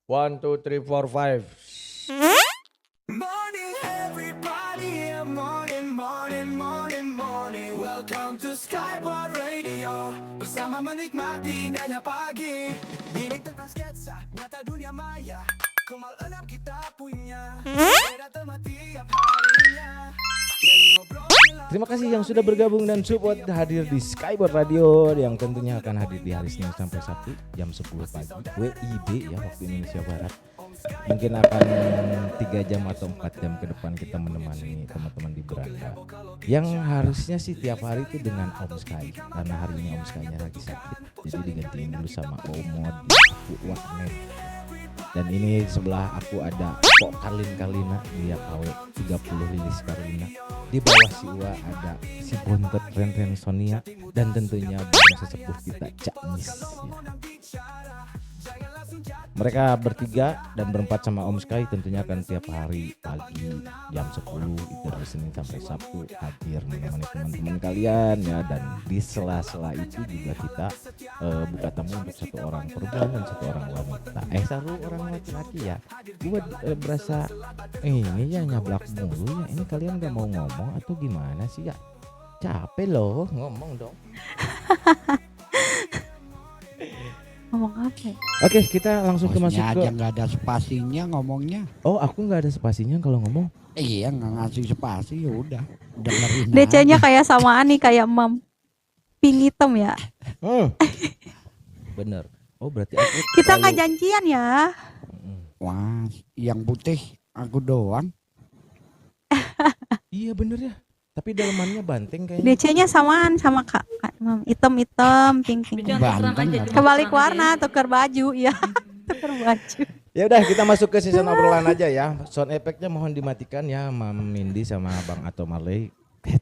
One, two, three, four, five. Morning everybody, yeah, morning. Welcome to Skyward Radio. Bersama menikmati indahnya pagi. Ini tentang sketsa, nyata dunia maya. Kumal enam kita punya. Beda teman tiap harinya. Dan ngobrol gila. Terima kasih yang sudah bergabung dan support hadir di Skyward Radio yang tentunya akan hadir di hari Senin sampai Sabtu jam 10 pagi WIB ya waktu Indonesia Barat. Mungkin akan 3 jam atau 4 jam ke depan kita menemani teman-teman di beranda. Yang harusnya sih tiap hari itu dengan Om Sky, karena hari ini Om Sky-nya lagi sakit. Jadi digantiin dulu sama Omod Bu Wagner. Dan ini sebelah aku ada Pok Karlina, dia KW 30 Lilis Karlina. Di bawah si Iwa ada si Bontot Ren Sonia dan tentunya bareng sesepuh kita Cak Nis. Mereka bertiga dan berempat sama Om Sky tentunya akan tiap hari pagi jam 10 itu dari Senin sampai Sabtu hadir menemani teman-teman kalian ya. Dan di sela-sela itu juga kita buka tamu untuk satu orang perempuan dan satu orang wanita. Satu orang laki-laki ya. Gue berasa ini ya nyablak mulu ya. Ini kalian gak mau ngomong atau gimana sih ya? Capek loh ngomong dong. Ngomong apa ya? Oke, kita langsung masuk aja ke. nggak ada spasinya ngomongnya. Oh, aku nggak ada spasinya kalau ngomong. Iya, nggak ngasih spasi ya udah dengerin. DC-nya aja. kayak samaan nih, kayak Mam Pink hitam ya. Bener. Oh, berarti aku Kita nggak terlalu- janjian ya. Wah, yang putih aku doang. Iya bener ya. Tapi dalemannya banteng kayaknya. DC-nya samaan sama Kak Mam. Hitam, pink. Banteng Kebalik warna, tuker baju ya. Tuker baju. Ya udah kita masuk ke season obrolan aja ya. Sound effect-nya mohon dimatikan ya, Mam Mindy sama Bang Ato Marley.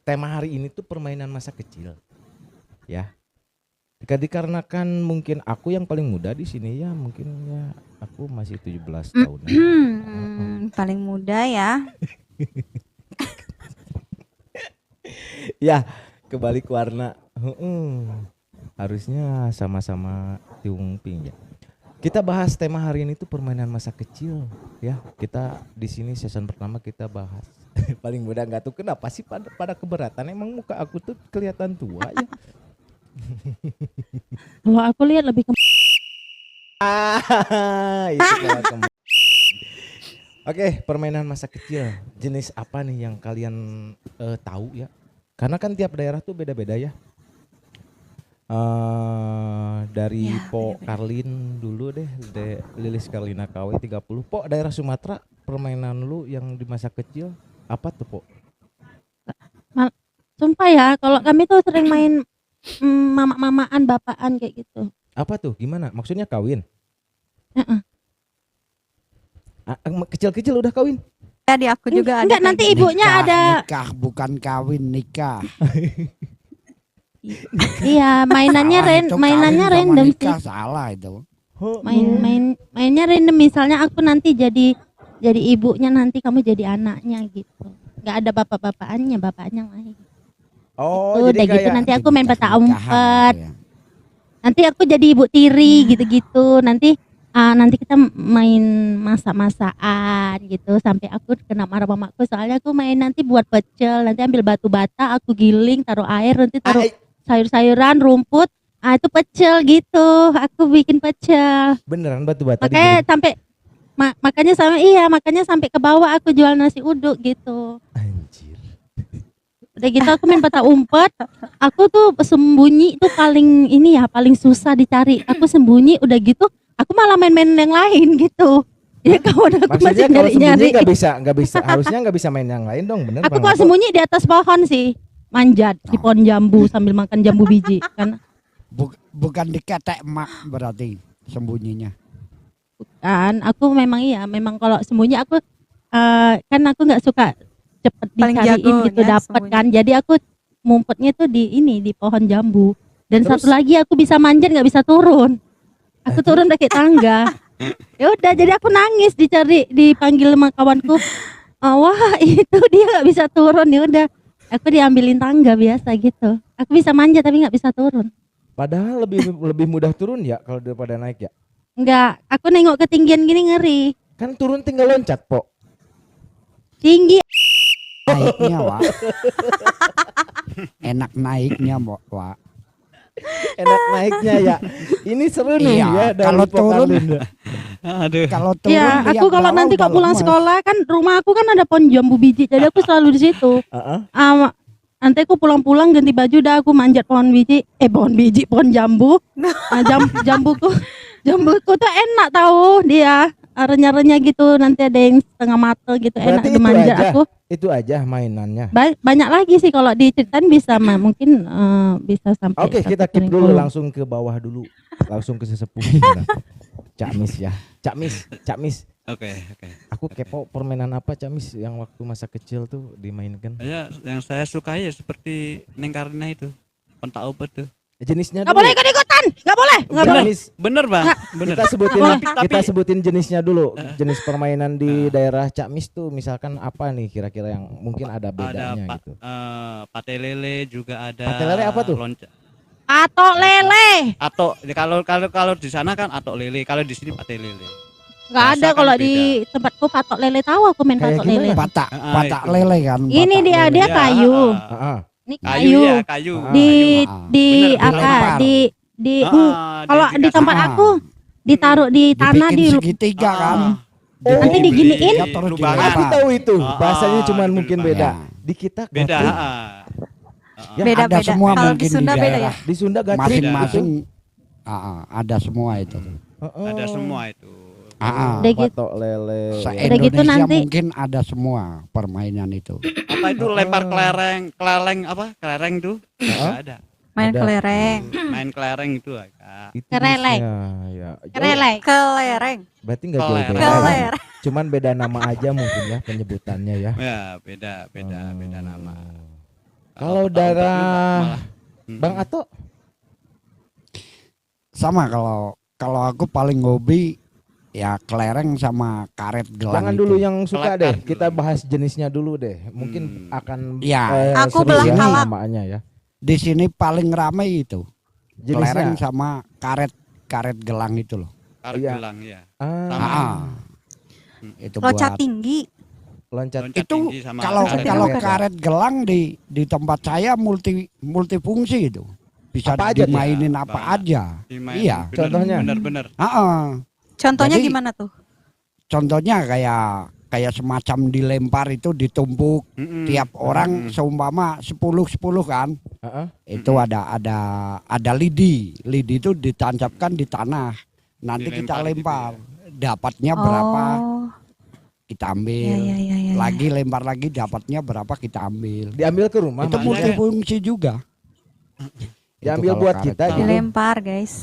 Tema hari ini tuh permainan masa kecil. Ya. Dikarenakan mungkin aku yang paling muda di sini ya, mungkin ya aku masih 17 tahun. Paling muda ya. Ya, kebalik warna. Harusnya sama-sama tiung-ping ya. Kita bahas tema hari ini tuh permainan masa kecil ya. Kita di sini season pertama kita bahas paling muda nggak tuh kenapa sih pada keberatan, emang muka aku tuh kelihatan tua ya. Kalau aku lihat lebih ke Itu kelewat Oke, permainan masa kecil jenis apa nih yang kalian tahu ya? Karena kan tiap daerah tuh beda-beda ya. Dari Ya, Po beda-beda. Karlin dulu deh, Lilis Karlina KW 30. Po daerah Sumatera, permainan lu yang di masa kecil apa tuh Po? sumpah ya, kalau kami tuh sering main mama-mamaan, bapaan kayak gitu. Apa tuh? Gimana? Maksudnya kawin? Heeh. Kecil-kecil udah kawin? Ya di aku juga ada. Enggak, kayak nanti gitu. ibunya ada. Nikah bukan kawin, nikah. Iya, mainannya Salah itu, mainannya kawin sama random sih. nikah, salah itu. Mainnya random, misalnya aku nanti jadi ibunya, nanti kamu jadi anaknya gitu. Enggak ada bapak-bapakannya, bapaknya lain. Oh, Udah jadi gitu kayak nanti aku main peta Nikahan umpet. gitu ya. Nanti aku jadi ibu tiri gitu-gitu. Nanti kita main masak-masakan gitu sampai aku kena marah mamaku, soalnya aku main nanti buat pecel, nanti ambil batu bata, aku giling, taruh air, nanti taruh sayur-sayuran, rumput. Itu pecel gitu. Aku bikin pecel. beneran batu bata Makanya digiling? sampai makanya sampai ke bawah aku jual nasi uduk gitu. Anjir. Udah gitu aku main peta umpet. Aku tuh sembunyi tuh paling susah dicari. Aku sembunyi, udah gitu aku malah main-main yang lain gitu. Ya kawan aku Maksudnya masih kalau sembunyi nyari-nyari. nggak bisa, harusnya nggak bisa main yang lain dong, bener Aku Bang kalau Ato? sembunyi di atas pohon sih, manjat di pohon jambu sambil makan jambu biji kan. Bukan diketek emak berarti sembunyinya. Kan aku memang kalau sembunyi aku kan aku nggak suka cepet Paling dicariin jago gitu ya, dapet sembunyi. kan. Jadi aku ngumpetnya tuh di pohon jambu. Dan Terus? satu lagi aku bisa manjat, nggak bisa turun. Aku turun pakai tangga. Ya udah, jadi aku nangis dipanggil sama kawanku. Wah itu dia nggak bisa turun. Ya udah, aku diambilin tangga biasa gitu. Aku bisa manjat tapi nggak bisa turun. Padahal lebih mudah turun ya kalau daripada naik ya. Enggak, aku nengok ketinggian gini ngeri. Kan turun tinggal loncat, Po. Tinggi. Naiknya, Wak. Enak naiknya, Wak. Enak naiknya ya. Ini seru nih Iya, ya dari kalau turun, Pokalinda. Aduh. Kalau turun Ya, lihat aku kalau bawah nanti udah kok pulang lemas. sekolah kan rumah aku kan ada pohon jambu biji, jadi aku selalu di situ. Heeh. Nanti aku pulang-pulang ganti baju dah aku manjat pohon jambu. Jambuku tuh enak tahu dia. Renyah-renyah gitu, nanti ada yang setengah mateng gitu, enak Berarti itu dimanjat aja. aku. Itu aja mainannya. Banyak lagi sih kalau diceritain bisa mungkin bisa sampai Oke, kita 1 keep minggu. dulu langsung ke bawah dulu. Langsung ke sesepuh. Gimana? Cak Mis ya. Cak Mis. Oke. Aku kepo permainan apa Cak Mis yang waktu masa kecil tuh dimainkan? Ya, yang saya suka ya seperti Neng Karina itu. Pentak obat tuh. Jenisnya Nggak dulu. boleh ikut-ikutan, nggak boleh. Cak boleh. Mis, Bener, Bang. Nggak. Bener. kita sebutin Tapi- kita sebutin jenisnya dulu. Jenis permainan di daerah Cak Mis tuh misalkan apa nih kira-kira yang mungkin ada bedanya ada gitu. pate lele juga ada. Pate lele apa tuh? Atok lele. Atau kalau di sana kan atok lele, kalau di sini pate lele. Nggak Rasa ada kan kalau beda. di tempatku patok lele, tahu aku main Kayak patok gimana? lele. Patak itu. lele kan. Ini patak dia lele. dia kayu. Heeh. Ini Kayu kayu. ya, kayu. Di kayu. di Bener, apa dilempar. di Ah, kalau di dikasih- tempat Ah. aku ditaruh di tanah Dibikin di segitiga kan. Nanti dibeli diginiin. Ya, terus lubangan. Aku tahu itu. Ah, Bahasanya ah, cuman dulu mungkin Bang. beda. Ya. Di kita Beda. gatrik. Ya, Beda, ada beda. semua Kalau di mungkin Sunda beda daerah. Di Sunda gatrik. Masing-masing ada semua itu. Heeh. Ada semua itu. Udah gitu. Patok lele. Udah gitu Se-Indonesia nanti- mungkin ada semua permainan itu. Apa itu lempar kelereng apa? Kelereng tuh? Enggak ada. Main Ada. kelereng. Main kelereng itu agak. Itu Kereleng. bisa, ya. Kereleng. Kelereng. Berarti enggak Kelereng. jauh-jauh. Kelereng. Cuman beda nama aja mungkin ya penyebutannya ya. Ya, beda nama. Kalau Tahu-tahu daerah malah. Bang Ato Sama kalau aku paling hobi ya kelereng sama karet gelang jangan itu. dulu yang suka Kelakar deh. dulu. Kita bahas jenisnya dulu deh. Mungkin akan Ya. Aku seru belang ya halang. namanya ya. Di sini paling ramai itu. Kelereng Jenisnya. sama karet gelang itu loh. Karet Iya. gelang ya. Ah, Sama. Itu Loncat buat tinggi. loncat. Loncat itu tinggi sama kalau karet kalau gelang. karet gelang di tempat saya multifungsi itu. Bisa Apa aja tuh? dimainin Ya, apa banyak. aja. Dimain. Iya. Bener, Contohnya? bener. Contohnya Jadi- gimana tuh? Contohnya kayak semacam dilempar itu ditumpuk Mm-mm. tiap orang seumpama 10 kan. Heeh. Itu ada lidi. Lidi itu ditancapkan di tanah. Nanti kita Dilempar gitu lempar. Dapatnya berapa Oh, kita ya ambil. ya ya ya. Lagi lempar lagi dapatnya berapa kita ambil. Diambil ke rumah Itu maksudnya. multifungsi juga. Diambil Itu buat kalau kita karet gitu. Dilempar, guys.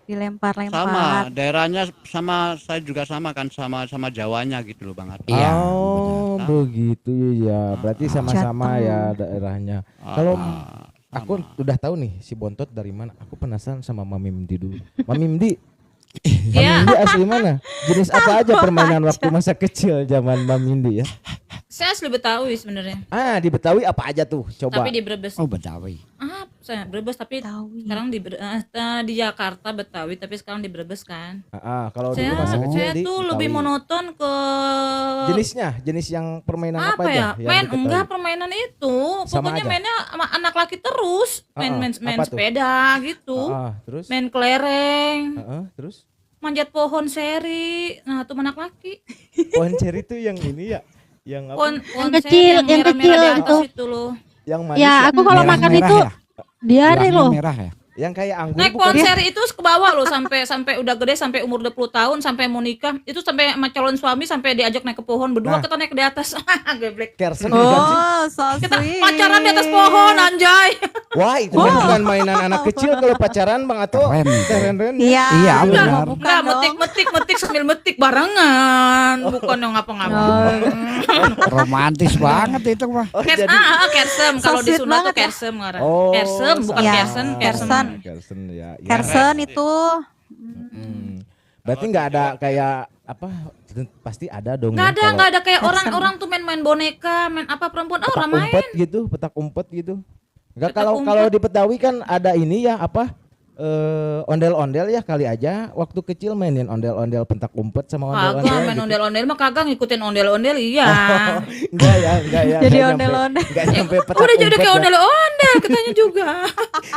Sama, Dilempar-lempar. daerahnya sama saya juga sama kan sama Jawanya gitu loh Bang Ato. Iya, Oh, begitu ya. Berarti sama-sama Jatuh. ya daerahnya. Ah, Kalau sama. aku udah tahu nih si Bontot dari mana. Aku penasaran sama Mami Mdi dulu. Mami Mdi. Mami Iya, Mdi asli mana? Jenis apa aja permainan waktu masa kecil zaman Mami Mdi ya? saya asli Betawi sebenarnya. Ah, di Betawi apa aja tuh? Coba. Tapi di Brebes. Oh Betawi. Saya Brebes tapi Betawi. sekarang di Jakarta Betawi tapi sekarang di Brebes kan. Kalau Saya dulu masa kecil saya di tuh Betawi. lebih monoton ke jenis yang permainan apa, apa aja? ya? yang Main diketahui? enggak permainan itu. Sama Pokoknya aja? mainnya sama anak laki terus. Main apa tuh? sepeda gitu. Terus? Main kelereng, Terus? manjat pohon seri. Nah, itu anak laki. Pohon ceri tuh yang ini ya? Yang apa? Pohon kecil, seri yang merah-merah kecil di atas itu. itu loh. Yang manis Ya, aku kalau Merah- makan merah itu ya? diare Gelasnya loh. merah ya? yang kayak anggur Naik bukan? pohon seri itu ke bawah loh sampai udah gede sampai umur 20 tahun sampai mau nikah itu sampai sama calon suami sampai diajak naik ke pohon Nah. berdua kita naik di atas. Geblek. Kersen bukan sih? Oh, so Kita sweet. pacaran di atas pohon anjay. Wah, itu kan bukan mainan anak kecil kalau pacaran Bang Ato. Keren. Keren. Iya, Iya, udah benar. mau bukan Enggak dong. metik sambil metik barengan, bukan yang ngapa-ngapain. Romantis banget itu mah. Oh, jadi Kersem kalau So di sweet Sunda tuh banget ya. kersem ngaran. Oh, Kersem bukan Iya, kersen, kersem. kersen. Kersen ya. Ya. Kersen itu Berarti nggak ada kayak apa? Pasti ada dong. Enggak ya, ada, kalau enggak ada kayak Kersen. orang-orang tuh main boneka, main apa perempuan. Oh, petak orang main. umpet gitu, petak umpet gitu. Enggak Petak kalau umpet. kalau di Betawi kan ada ini ya apa? ondel-ondel ya kali aja waktu kecil mainin ondel-ondel pentak umpet sama Kagak ondel-ondel main gitu. ondel-ondel mah kagak ngikutin ondel-ondel iya. Enggak ya. Jadi enggak ondel-ondel. Enggak nyampe petak Udah jadi umpet kayak ya. ondel-ondel katanya juga.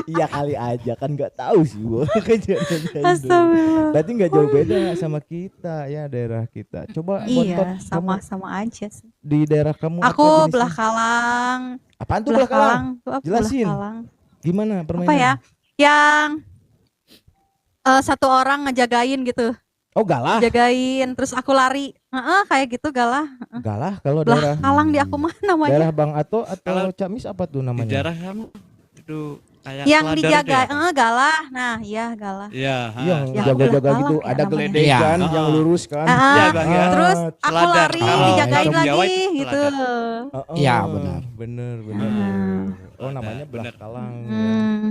Iya kali aja kan nggak tahu sih Bu. Kejadian kayak gitu. Astagfirullah. Berarti nggak jauh beda sama kita ya daerah kita. Coba Bontot, Iya, kamu sama aja sih. di daerah kamu Aku apa jenisnya? belah Kalang. Apaan tuh belah kalang? Tuh apa Jelasin. belah Kalang? Gimana Apa permainannya? ya? Yang satu orang ngejagain gitu. Oh galah. Jagain terus aku lari. Kayak gitu galah. Galah kalau Belah daerah Kalang di aku mah namanya. daerah Bang Ato atau Kalau Camis apa tuh Di namanya? daerah kamu itu kayak Yang ladar dijaga, itu ya? galah. Nah, iya galah. Iya, Yang Ya, jaga-jaga belah gitu, kalang ya ada namanya. geledekan Iya. yang lurus kan. Iya, Bang, ya. Terus aku Seladar. lari Kalau dijagain orang Jawa lagi itu gitu. seladar. Iya, benar. Bener. Oh namanya belah bener. kalang. ya. Hmm.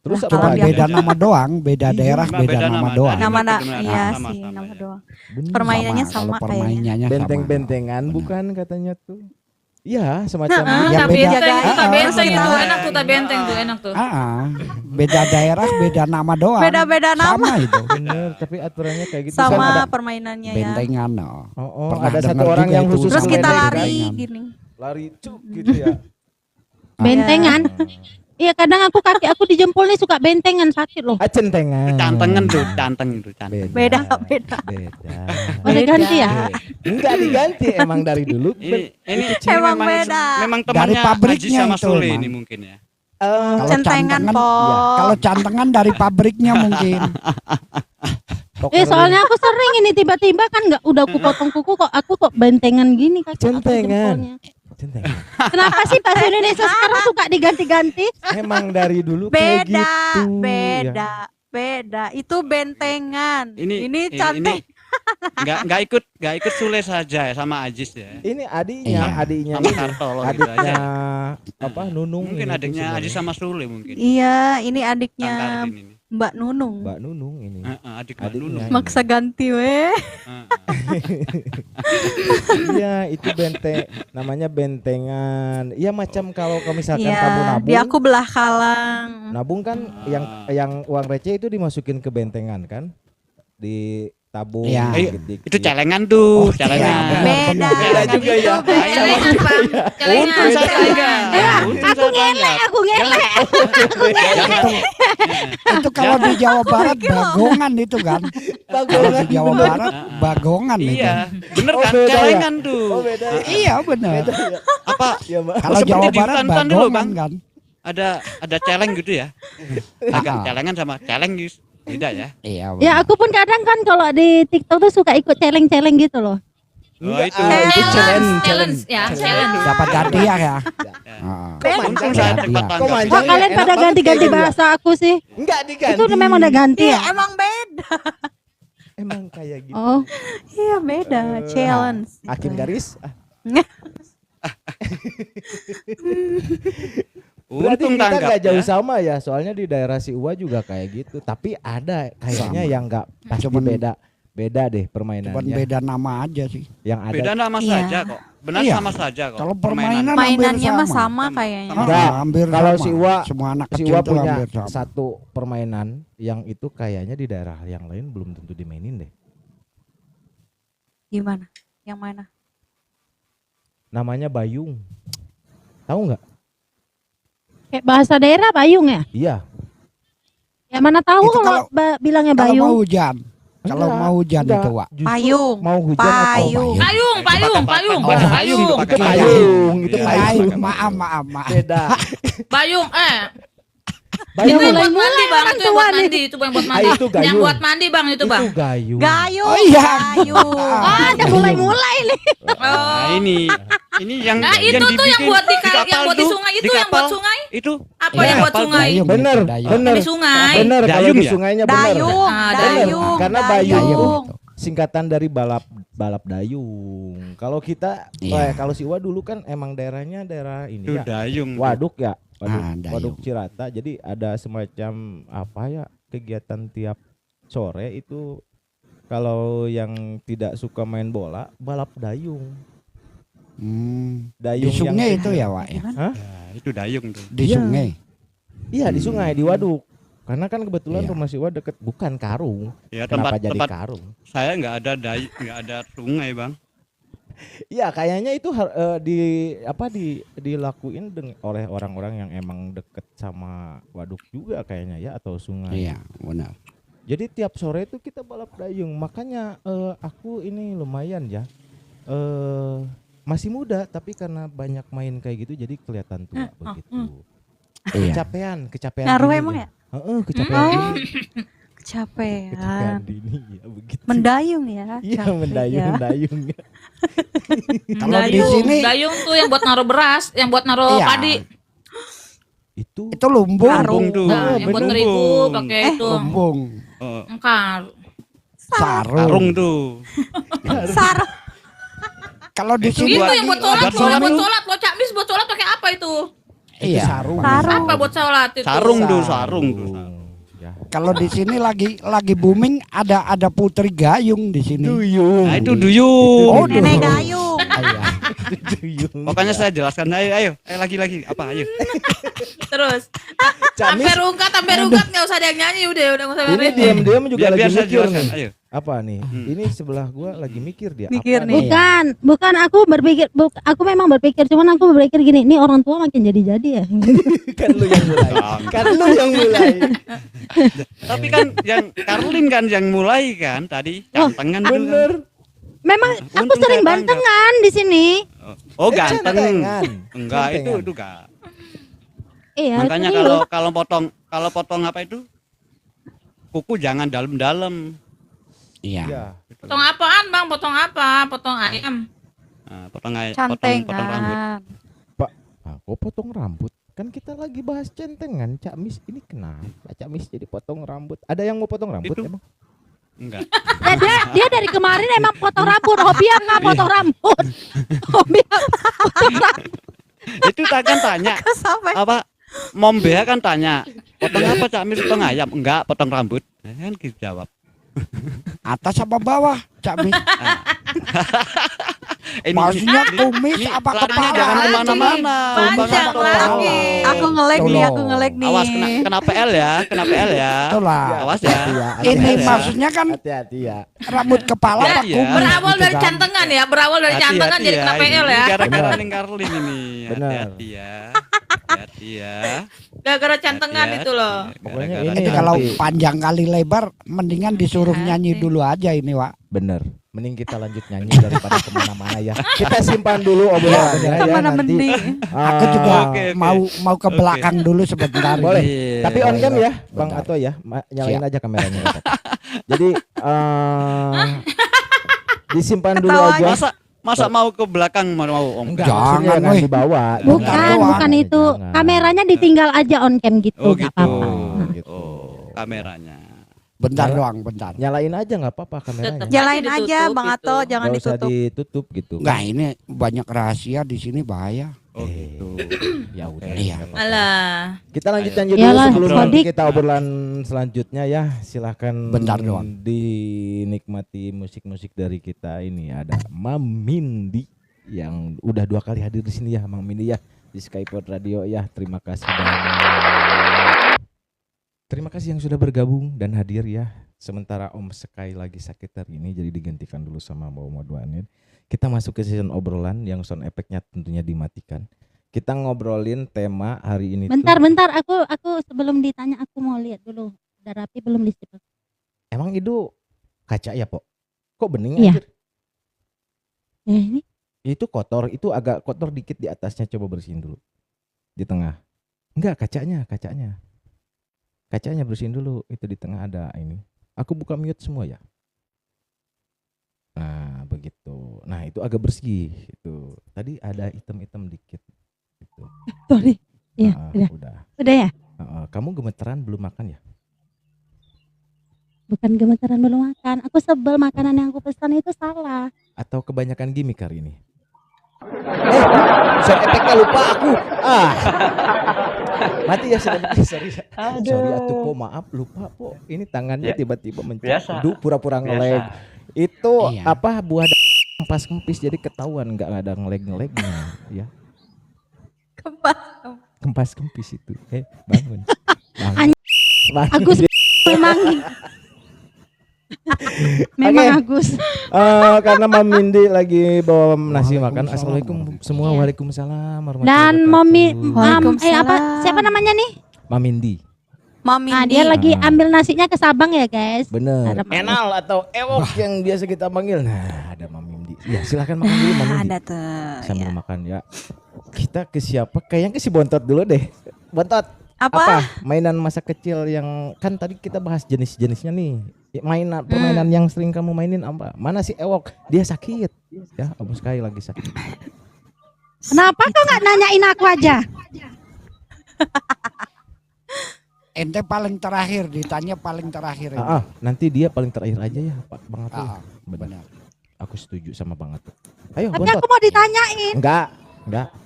Terus Belah apa Cuma Kalang lagi? beda nama doang, beda Iya, daerah cuma beda beda nama nama. doang. Nama Benar, iya sama, sih, sama nama ya. doang. Bener. Permainannya Kalau sama kayaknya. permainannya sama. Benteng-bentengan Benar. bukan katanya tuh. Iya semacam Ya, Tak beda. benteng, tak Ah, benteng itu benar. enak tuh, tak benteng tuh enak tuh. Beda daerah, beda nama doang. Beda-beda nama. Sama itu. bener, tapi aturannya kayak gitu kan Sama ada. permainannya ya. Bentengan. Pernah Ada satu dengar orang juga yang itu. khusus Terus kita ngeledek, lari kan? gini. Lari cuk gitu ya. Bentengan. Iya kadang kaki aku di jempol nih suka bentengan sakit loh. Centengan. Cantengan tuh, canteng itu, canteng. Beda. Beda. Udah ganti ya? Enggak diganti emang dari dulu. Ini Emang memang beda. memang Dari temannya pabriknya Haji sama itu, Sule Mang. ini mungkin ya. Kalau Centengan cantengan, po. kalau cantengan dari pabriknya mungkin. Soalnya aku sering ini tiba-tiba kan nggak udah aku potong kuku kok aku kok bentengan gini kaki aku Centengan. jempolnya. Centengan. Kenapa sih bahasa Indonesia sekarang suka diganti-ganti? Emang dari dulu kayak Beda, gitu. ya. beda. Itu bentengan. Ini cantik. Enggak ikut Sule saja ya sama Ajis ya. Ini adiknya, Iya. adiknya Sama ini. Kartolo gitu Adiknya aja. apa Nunung Mungkin ini adiknya tuh Ajis sebenarnya. sama Sule mungkin. Iya, ini Kang adiknya Kardin ini. Mbak Nunung. Mbak Nunung ini. Adik Mbak Adiknya Nunung. ini. Maksa ganti weh. Iya, itu benteng namanya bentengan. Iya macam kalau misalkan kamu Iya, nabung. di aku belah Kalang. Nabung kan yang uang receh itu dimasukin ke bentengan kan? Ditabung Iya. dikit-dikit. Itu celengan tuh, Oh, celengan. iya, Beda. Beda juga ya. Celengan, Bang. Celengan. Untung saya ingat. Aku ngelek, aku ngelek. Itu kalau di Jawa Barat bagongan itu kan. Kalau di Jawa Barat bagongan itu. Iya, bener Oh, kan? beda ya? Celengan tuh. Oh beda. ya? Iya benar. Apa Iya, Mbak. Kalau seperti Jawa di Barat hutan-hutan dulu, bagongan Bang. kan. ada celeng gitu ya? Agak Ah. celengan sama celeng gitu. Beda ya? Iya. Ya aku pun kadang kan kalau di TikTok tuh suka ikut celeng-celeng gitu loh. Enggak, itu. itu challenge. Challenge ya, challenge. Dapat hadiah ya. Untung saya cepat Kok tanggap. manjang Kok ya? kalian Enak pada banget ganti-ganti kayak gitu ya? bahasa aku sih? Enggak diganti. Itu memang udah ganti Iya, ya? emang beda. Emang kayak gitu. Oh, Iya, beda. Challenge. Hakim garis. Berarti Untung kita tanggap nggak jauh ya. sama ya, soalnya di daerah si Uwa juga kayak gitu. Tapi ada kayaknya Sama. yang nggak pasti Cuman- beda deh Cuman permainannya. beda nama aja sih. Yang ada. Beda nama Iya. saja kok. Benar Iya. sama saja kok. Kalau permainan Mainannya hampir mah sama. sama kayaknya. Enggak. hampir Kalau sama. si Uwa, semua anak Si kecil Uwa tuh punya hampir sama. satu permainan yang itu kayaknya di daerah yang lain belum tentu dimainin deh. Gimana? Yang mana? Namanya bayung. Tahu nggak? kayak bahasa daerah bayung ya? Iya. Ya mana tahu Itu kalau bilangnya Kalau mau bayung. hujan. Kalau Enggak, mau hujan enggak. itu, Wak. Justru Payung. Mau hujan atau Payung. Payung, payung, payung, Oh, bukan payung payung. tuh Itu pakai payung, itu Iya. payung. Maaf. Beda. Bayung, Bayung. itu yang buat mulai mandi, Bang. orang Itu yang tua buat nih. mandi, itu yang buat Ah, mandi. itu gayung. Yang buat mandi, Bang, itu, Bang. Itu gayung. Gayung. Oh iya. Gayung. Oh, ada mulai-mulai nih. Nah, ini yang Nah, itu tuh yang dibikin buat di kapal yang buat di tuh, sungai itu di yang buat kapal. sungai. Itu Apa Iya, yang buat kapal sungai? dayung. Bener, Dayung. bener. Di sungai. Bener kalau Dayung di ya? sungainya bener. Dayung. Ah, Bener. Dayung. Karena Dayung. bayung singkatan dari balap dayung. Kalau kita Iya. kalau si Wa dulu kan emang daerahnya daerah ini itu ya. dayung. tuh. Waduk ya. Dayung. Waduk Cirata. Jadi ada semacam apa ya kegiatan tiap sore itu kalau yang tidak suka main bola balap dayung. Di Dayung sungai yang itu ya, Wak ya. Hah? Ya, itu dayung tuh. Di Iya. sungai. Iya di sungai di waduk. Karena kan kebetulan Iya. rumah Siwa deket, bukan Karung. Ya Kenapa tempat jadi tempat Karung? saya nggak ada sungai bang. Iya, kayaknya itu dilakuin oleh orang-orang yang emang deket sama waduk juga kayaknya ya, atau sungai. Iya, benar. Jadi tiap sore itu kita balap dayung. Makanya aku ini lumayan ya. Masih muda tapi karena banyak main kayak gitu jadi kelihatan tua begitu. Iya. Kecapean Ngaruh dini emang ya? ya? Heeh, kecapean Oh, dini. Kecapean kecapean. dini ya begitu. Mendayung ya. Iya, capek mendayung ya. Kalau di Dayung, sini dayung tuh yang buat naruh beras, yang buat naruh Iya. padi. itu lumbung, Lumbung tuh. Nah, yang buat bener. terigu Lumbung. pakai itu. lumbung, Oh, Engkar. sarung. karung tuh. Sarung. Kalau di Itu sini Itu buat- yang buat sholat buat loh, sholat yang buat tuh. sholat loh, Cak Mis buat sholat pakai apa itu? iya. Sarung. Sarung. Apa buat sholat itu? Sarung tuh, sarung tuh. Ya. Kalau di sini lagi booming ada putri gayung di sini. Duyung. Nah itu duyung. Oh, Nenek duyung. gayung. Iya. Duyung. Pokoknya saya jelaskan ayo lagi apa ayo. Terus Camis, sampai rungkat nggak usah ada yang nyanyi udah nggak usah ini dengerin. diam-diam juga Biar lagi saya mikir jelaskan nih. ayo. Apa nih? Ini sebelah gua lagi mikir dia. Mikir apa nih. Bukan aku berpikir, aku memang berpikir, cuman aku berpikir gini, ini orang tua makin jadi ya. Kan lu yang mulai. Kan lu yang mulai. Tapi kan yang Karlin kan yang mulai kan tadi cantengan dulu kan. Bener. Memang aku Untung sering saya bantengan di sini. Oh ganteng. Centengan. Enggak Centengan. itu kak. Iya, Makanya serius. kalau potong apa itu kuku jangan dalam-dalam. Iya. Iya. Potong apaan bang? Potong apa? Potong ayam. Nah, potong rambut. Cantengan. Pak, kok potong rambut? Kan kita lagi bahas centengan, Cak Mis. Ini kenapa Cak Mis jadi potong rambut? Ada yang mau potong rambut Itu. emang? Enggak. Nah, dia dari kemarin emang potong rambut, hobi apa potong rambut? Hobi apa potong rambut? Itu kan tanya Sampai apa Mom Bea kan tanya potong apa Cak Mis, potong ayam? Enggak, potong rambut. Kan gitu jawab. Atas apa bawah, Cak Mis? Maksudnya kumis ini apa larinya kepala? jangan kemana-mana. Panjang Bang, lagi. aku ngelek nih, Tolong. aku ngelek nih. Awas kena PL ya, kena PL ya. Itulah. Awas ya. Ini ya. maksudnya kan Hati-hati ya. rambut kepala apa Iya. kumis? Berawal gitu dari kan. cantengan ya, berawal dari cantengan jadi kena PL ya. Gara-gara Benar. Neng Karlin ini. Benar. Hati-hati ya. Hati-hati ya. Gara-gara cantengan Hati-hati. itu loh. Pokoknya Gara-gara ini Itu kalau nanti. panjang kali lebar, mendingan disuruh nyanyi dulu aja ini, Wak. Bener. Mending kita lanjut nyanyi daripada kemana-mana ya. Kita simpan dulu obrolannya ya Mana nanti. mending. Aku juga Oke. mau ke belakang dulu sebentar. Boleh. Iya. Tapi on cam ya, Bang Bentar. Ato ya. Nyalain Siap. aja kameranya. Ustaz. Jadi disimpan dulu Ketawanya. aja. Masa mau ke belakang mau Om? Enggak, Jangan, maksudnya jangan weh. dibawa. Bukan, Jangan. bukan itu. Jangan. Kameranya ditinggal aja on cam gitu, Oh nggak gitu. apa-apa. Gitu. Oh, kameranya. Bentar Nyala- doang, bentar. Nyalain aja nggak apa-apa kameranya. Tetep. Jalain Ditutup aja Bang gitu. Ato, jangan Nggak usah ditutup. ditutup gitu. Enggak, ini banyak rahasia di sini bahaya. Oh gitu. Ya udah. Iya. nggak apa-apa. Alah. Kita lanjut Ayo. lanjut Iyalah, dulu sebelum nanti Sodik. kita obrolan selanjutnya ya. Silahkan Bentar doang. dinikmati musik-musik dari kita ini. Ada Mam Mindi yang udah 2 kali hadir di sini ya, Mang Mindi ya, di Skypod Radio ya. Terima kasih yang sudah bergabung dan hadir ya. Sementara Om Sky lagi sakit hari ini, jadi digantikan dulu sama Mbak Modwanir. Kita masuk ke season obrolan yang sound effect-nya tentunya dimatikan. Kita ngobrolin tema hari ini. Bentar, aku sebelum ditanya aku mau lihat dulu. Udah rapi belum listrik? Emang itu kaca ya, Pok? Kok bening Iya. anjir? Ini Itu kotor, itu agak kotor dikit di atasnya, coba bersihin dulu. Di tengah. Enggak, kacanya. Kacanya bersihin dulu, itu di tengah ada ini. Aku buka mute semua ya. Nah, begitu. Nah, itu agak bersih itu. Tadi ada hitam-hitam dikit gitu. sorry. Iya, Nah, udah. udah. Udah ya? Kamu gemeteran belum makan ya? Bukan gemeteran belum makan. Aku sebel makanan yang aku pesan itu salah. Atau kebanyakan gimmick hari ini? Sound efeknya lupa aku. Mati ya sudah. Sorry atuh Po, maaf lupa Po. Ini tangannya Ya, tiba-tiba biasa. mencadu pura-pura Biasa. ngelag. Itu Iya. apa buah kempas kempis jadi ketahuan nggak ada ngelag-ngelagnya ya. Kempas. Kempas kempis itu. Bangun. An- Mandi. Agus memang memang Oke. Agus. Karena Mam Mindi lagi bawa nasi makan. Assalamualaikum semua. Iya. Waalaikumsalam warahmatullahi Dan wabarakatuh. apa siapa namanya nih? Mam Mindi. Mami Nah, dia lagi ambil nasinya ke Sabang ya, guys. Bener. Ada Mam Enal atau Ewok yang biasa kita panggil. Nah, ada Mam Mindi. Ya, silakan makan dulu Mam Mindi. ada tuh. Sambil Ya. makan ya. Kita ke siapa? Kayaknya ke si Bontot dulu deh. Bontot. Apa? Mainan masa kecil yang kan tadi kita bahas jenis-jenisnya nih. Permainan yang sering kamu mainin apa? Mana si Ewok? Dia sakit. Ya, Abu sekali lagi sakit. Kenapa kau nggak nanyain aku aja? Ente paling terakhir, ditanya paling terakhir. Nanti dia paling terakhir aja ya, Pak Bang Atul. Ah, Benar. Aku setuju sama Bang Atul. Ayo, Tapi Bontot. aku mau ditanyain. Enggak.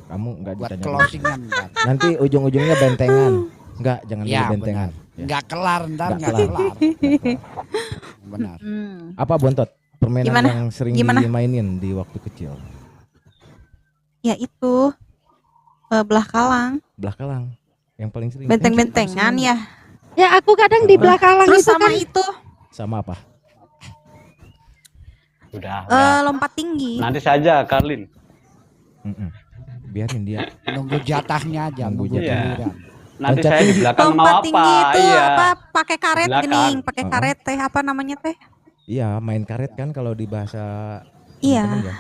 Kamu enggak buat ditanya. closingan kan. Nanti ujung-ujungnya bentengan. Enggak, jangan Ya, dulu bentengan. Ya. Nggak kelar ntar, Nggak nggak kelar. kelar. Benar. Apa Bontot? Permainan Gimana? yang sering Gimana? dimainin di waktu kecil. Ya itu belah kalang, Belah kalang. Yang paling sering. benteng-bentengan ya. Ya aku kadang di belakang Terus itu sama kan. itu Sama apa? Udah. lompat tinggi. Nanti saja Karlin. Mm-mm. Biarin dia. Nunggu jatahnya aja, Nunggu nunggu jatah. giliran. Nanti Loncat saya di tinggi. belakang mau Lompat apa? tinggi itu Iya. apa? Pakai karet Belakang. gening, pakai Uh-uh. karet teh apa namanya teh? Iya, main karet kan kalau di bahasa Iya. temen-temen ya.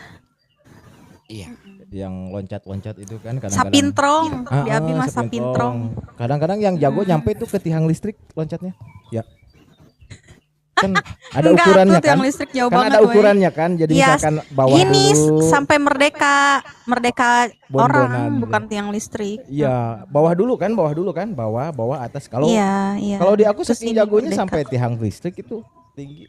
Iya. Yang loncat-loncat itu kan kadang-kadang. Sapintrong, Ah, di Abi ah, mah sapintrong. Kadang-kadang yang jago nyampe tuh ke tiang listrik loncatnya. Ya. Kan ada Enggak ukurannya tuh kan. yang listrik jauh Kan banget. ada woy. ukurannya kan. Jadi Iya, misalkan bawah Ini dulu. sampai merdeka Bondonan orang, gitu. bukan tiang listrik. Iya, bawah dulu kan, bawah atas. Kalau Iya, iya. kalau di aku Terus saking ini jagonya merdeka. sampai tiang listrik itu tinggi.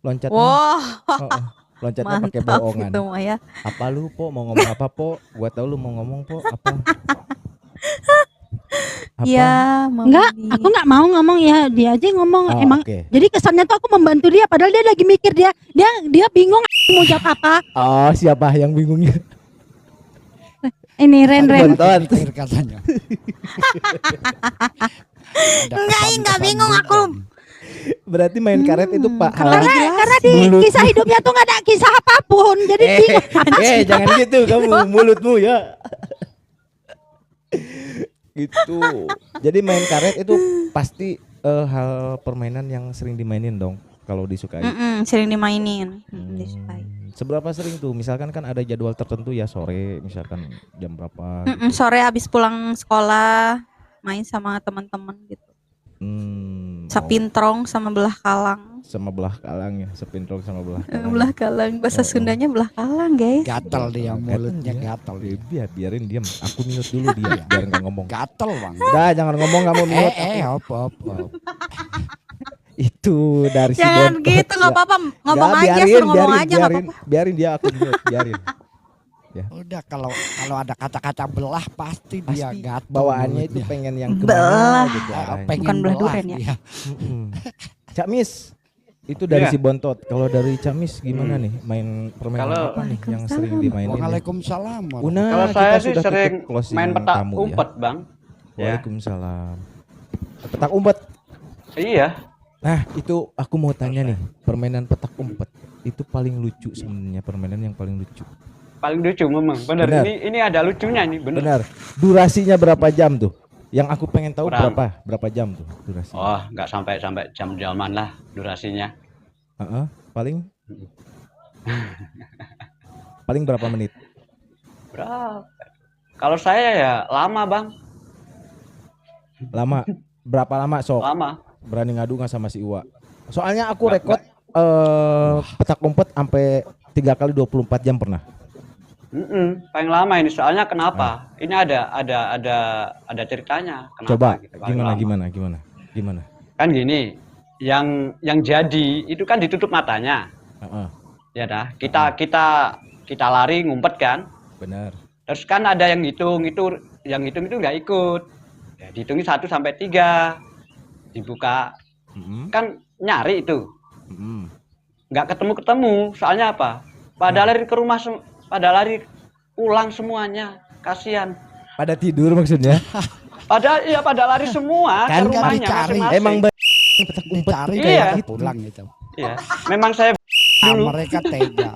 Loncatnya. Wah, Heeh. Loncatnya pakai mantap bohongan. itu mah ya. Apa lu po mau ngomong apa po? Gua tahu lu mau ngomong po apa? Apa? Iya, Enggak, aku nggak mau ngomong ya, dia aja yang ngomong. Oh, Emang oke. jadi kesannya tuh aku membantu dia padahal dia lagi mikir dia bingung mau jawab apa. Oh, siapa yang bingungnya? Ini Ren. Bontot. Akhir katanya. Ada Enggak kesan-kesan bingung juga. aku. Berarti main karet itu Pak. Karena di Mulut. kisah hidupnya tuh nggak ada kisah apapun. Jadi bingung. Jangan gitu kamu mulutmu ya. Gitu. Jadi main karet itu pasti hal permainan yang sering dimainin dong kalau disukai. Sering dimainin, disukai. Seberapa sering tuh? Misalkan kan ada jadwal tertentu ya sore, misalkan jam berapa? Sore habis pulang sekolah main sama teman-teman gitu. Sapintrong sama belah kalang. Sama belah kalang ya, sepintrong sama belah kalang. Belah kalang, bahasa Sundanya belah kalang, guys. Gatel dia, mulutnya dia. gatel dia. Biarin diam. Aku minut dulu dia biar nggak ngomong. Gatel bang. Udah jangan ngomong kamu minut. Op. Itu dari si Jangan Bontot. gitu, nggak apa-apa. Ngomong Nggak, aja, suruh ngomong aja nggak apa-apa. Biarin dia aku minut, biarin. Udah kalau ada kata-kata belah pasti dia Pasti gatel. bawaannya itu mulutnya. pengen yang Belah. kemana gitu arahnya. Pengen Bukan belah durian ya? dia. Mm-mm. Cak Mis, itu dari Iya. si Bontot. Kalau dari Cak Mis gimana nih main permainan Kalau- apa nih yang sering dimainin? Waalaikumsalam. Una, Kalau kita saya sih sudah sering tutup closing main petak tamu, umpet, ya. Bang. Ya. Waalaikumsalam. Petak umpet. Iya. Nah, itu aku mau tanya nih, permainan petak umpet itu paling lucu sebenarnya, permainan yang paling lucu. Paling lucu memang. Bener. Bener. Ini ada lucunya nih, bener. Benar. Durasinya berapa jam tuh? Yang aku pengen tahu Kurang. berapa jam tuh durasinya? Oh, nggak sampai jam-jaman lah durasinya. Paling paling berapa menit? Berapa? Kalau saya ya lama, Bang. Lama. Berapa lama sok? Lama. Berani ngadu nggak sama si Iwa? Soalnya aku rekod petak umpet sampai 3 kali 24 jam pernah. Paling lama ini. Soalnya kenapa? Ini ada ceritanya. Kenapa Coba gitu, paling lama. gimana? Kan gini, yang jadi itu kan ditutup matanya. Heeh, Ya dah. Kita lari ngumpet kan. benar. Terus kan ada yang hitung itu nggak ikut. Ya, dihitungi 1 sampai 3. Dibuka Mm-mm, kan nyari itu. mm-mm. Nggak ketemu. Soalnya apa? Pada lari ke rumah pada lari pulang semuanya. Kasihan. Pada tidur maksudnya? pada lari semua Kan ke nggak rumahnya dicari. masing-masing. Emang petak umpet Dicari Iya. kayak gitu. Pulang gitu. Iya, memang saya Ah, dulu. mereka tega.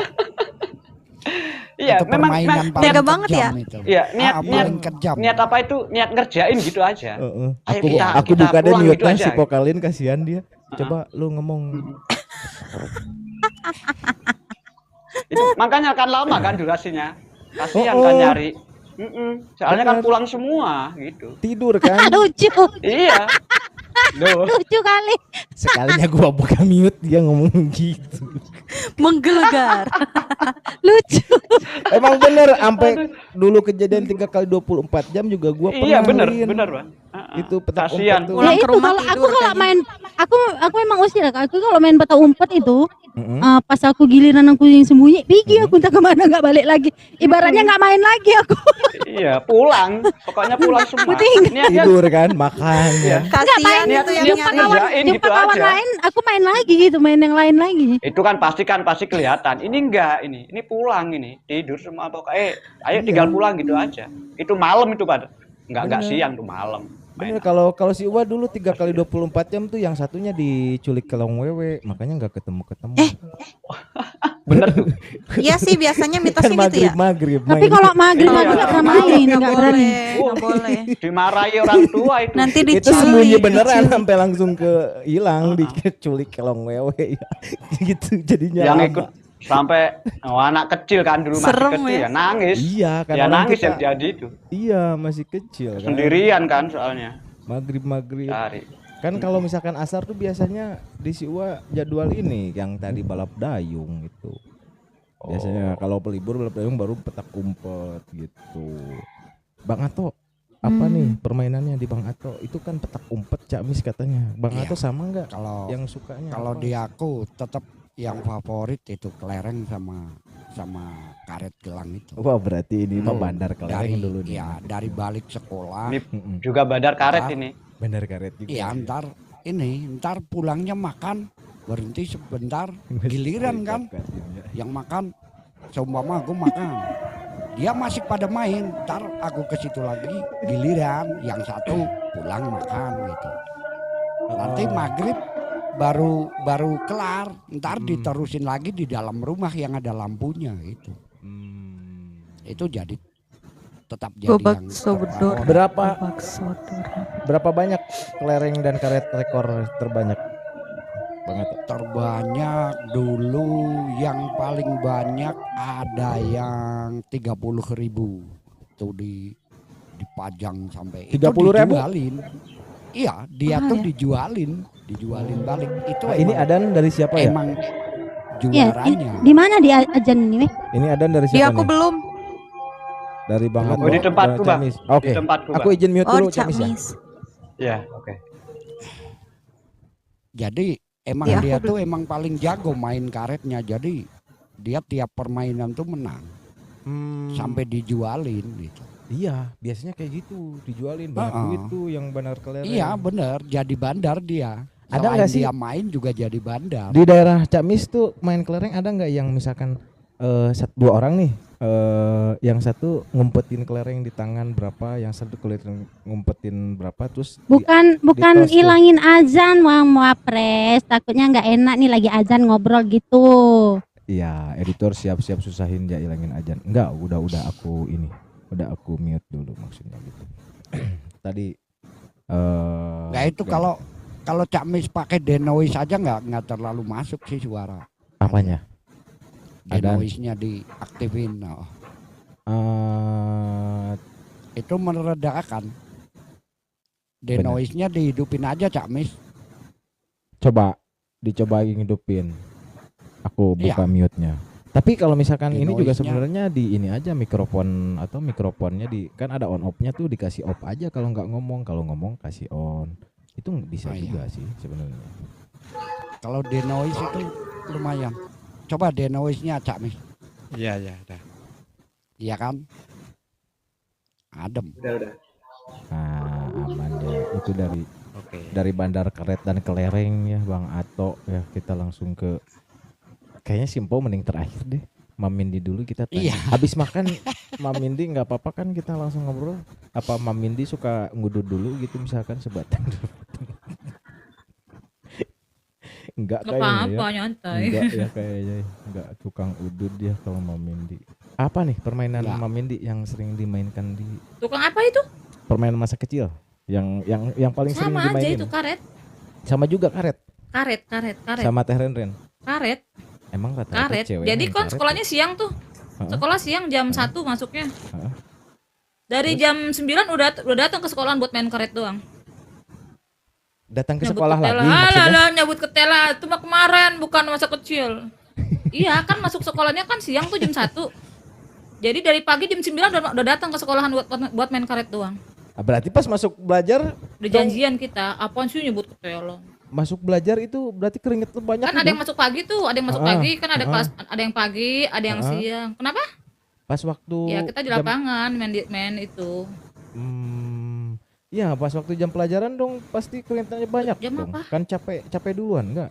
Iya, Itu memang permainan paling Tega banget kejam ya. itu. Iya, niat paling kejam. niat apa itu? Niat ngerjain gitu aja. Heeh. Ayo Aku kita buka deh pulang gitu mute-nya aja. si Pokalin, kasihan dia. Coba lu ngomong. Itu makanya kan lama kan durasinya. Kasihan Oh, kan oh. nyari. Soalnya kan Bener. pulang semua gitu. Tidur kan. Lucu, Iya. Loh, lucu kali. Sekalinya gua buka mute dia ngomong gitu. Menggelegar. Lucu. Emang bener sampai dulu kejadian 3 kali 24 jam juga gua pernah. iya bener, Lin. bener, Bang. Itu petak Kasihan. umpet tuh. Pulang Ya ke itu rumah kalau aku tidur kalau kayak main aku emang usir aku kalau main petak umpet itu Mm-mm. pas aku giliran aku yang sembunyi pergi aku entah kemana nggak balik lagi ibaratnya nggak main lagi aku Iya, pulang. Pokoknya pulang semua. Niatnya Tidur kan, makan ya. Kasihan niat- itu yang niat jumpa nyari. kawan ngerjain jumpa gitu kawan aja. lain aku main lagi gitu main yang lain lagi itu kan pasti kelihatan. Ini enggak ini pulang ini. Tidur semua pokoknya ayo tinggal pulang gitu aja. Itu malam itu pada. Enggak Bener. siang tuh malam. Bener, kalau si Uwa dulu 3 kali 24 jam tuh yang satunya diculik kelong wewe, makanya nggak ketemu. Bener tuh. Iya sih biasanya Kan mitosnya gitu ya. maghrib tapi main. kalau maghrib Iya. aku nggak pernah main Nggak nggak berani boleh, nggak boleh. Dimarahi orang tua itu. Nanti itu diculik. sembunyi beneran diculik. sampai langsung ke hilang diculik kelong wewe ya. Gitu jadinya. yang lama. ikut sampai anak kecil kan dulu masih Serem kecil ya. ya nangis. Iya kan Ya orang nangis kita- yang jadi itu. Iya masih kecil kan. Sendirian kan soalnya. Maghrib Cari. kan kalau misalkan asar tuh biasanya di si Uwa jadwal ini yang tadi balap dayung gitu. Biasanya kalau pelibur balap dayung baru petak umpet gitu. Bang Ato apa nih permainannya di Bang Ato itu kan petak umpet Camis katanya. Bang Iya. Ato sama nggak Kalau yang sukanya? kalau apa? di aku tetap yang favorit itu kelereng sama karet gelang itu. Wah berarti ini mah Tuh, bandar kelereng dari, dulu nih. ya dari balik sekolah. Ini Mm-mm. juga badar karet Bentar. ini. Bandar karet juga. Iya ntar pulangnya makan berhenti sebentar giliran kan yang makan seumpama aku makan dia masih pada main ntar aku ke situ lagi giliran yang satu pulang makan gitu nanti maghrib baru kelar ntar diterusin lagi di dalam rumah yang ada lampunya itu jadi tetap jadi Gobak yang sodor. terfavorit. Berapa banyak kelereng dan karet rekor terbanyak? Bang Ato. Terbanyak dulu yang paling banyak ada yang 30.000 tuh dipajang sampai 30.000? dijualin. Iya, dia tuh dijualin balik. Itu Ini emang- adan dari siapa ya? emang ya juaranya. di mana di ajan ini weh Ini adan dari Di siapa aku nih? belum. Dari Bang Ato. Oh, di tempatku, dan Bang. Camis. Oke. Di tempatku, Aku Bang. izin mute Oh, dulu di Camis ya. Camis. Ya, oke. Jadi emang Iya, dia aku tuh emang paling jago main karetnya. Jadi dia tiap permainan tuh menang sampai dijualin gitu. Iya, biasanya kayak gitu, dijualin banyak Heeh. duit tuh yang bandar kelereng. Iya bener, jadi bandar dia. Ada Selain nggak sih? dia main juga jadi bandar. Di daerah Camis tuh main kelereng ada nggak yang misalkan dua orang nih, yang satu ngumpetin kelereng di tangan berapa, yang satu kelereng ngumpetin berapa, terus bukan ditos tuh. ilangin azan Wang Wapres takutnya nggak enak nih lagi azan ngobrol gitu Iya, editor siap-siap susahin ya ilangin ajan. Enggak, udah aku ini. Udah aku mute dulu maksudnya gitu. Tadi Nggak itu kalau Camis pakai denoise aja nggak terlalu masuk sih suara. apanya? Ada. Denoise-nya diaktifin. Oh, Eh, itu meredakan. Denoise-nya dihidupin aja Camis. dicoba ngidupin. Aku buka Iya. mute-nya. Tapi kalau misalkan Di ini juga noise-nya. sebenarnya di ini aja mikrofon atau mikrofonnya kan ada on off-nya tuh dikasih off aja kalau nggak ngomong, kalau ngomong kasih on. Itu bisa Oh, iya. juga sih sebenarnya. Kalau denoise itu lumayan. Coba denoise-nya Camis. Iya, udah. Iya kan? Adem. Udah. Nah, aman ya. Itu Oke. dari bandar karet dan kelereng ya Bang Ato ya, kita langsung ke kayaknya Simpo mending terakhir deh. Mamindi dulu kita tanya. Iya. Habis makan Mam Mindi nggak apa-apa kan kita langsung ngobrol. Apa Mam Mindi suka ngudut dulu gitu misalkan sebatang? Enggak Gak kayaknya apa-apa, ya. nyantai. Enggak ya kayaknya. Enggak tukang udut dia kalau Mam Mindi. Apa nih permainan Enggak. Mam Mindi yang sering dimainkan di Tukang apa itu? permainan masa kecil? Yang paling sering Sama aja dimainin. itu karet. Sama juga karet. Karet. Sama Teh Ren. Karet. Emang rata-rata Karet. cewek Jadi main kan karet sekolahnya siang tuh. Heeh. Sekolah siang jam 1 masuknya. Heeh. Dari jam 9 udah datang ke sekolahan buat main karet doang. Datang ke Nyebut sekolah ketela. lagi maksudnya? Alah, nyebut ketela. Itu mah kemarin, bukan masa kecil. Iya, kan masuk sekolahnya kan siang tuh jam 1. Jadi dari pagi jam 9 udah datang ke sekolahan buat main karet doang. Ah, berarti pas masuk belajar, Udah janjian kita, apaan sih nyebut ketela? masuk belajar itu berarti keringet lu banyak. Kan ada yang masuk pagi tuh, ada yang masuk Heeh. pagi, kan ada Heeh. kelas, ada yang pagi, ada yang Heeh. siang. Kenapa? Pas waktu Ya kita di jam- lapangan main itu. Ya pas waktu jam pelajaran dong pasti keringetnya banyak Jam dong. apa? Kan capek duluan enggak?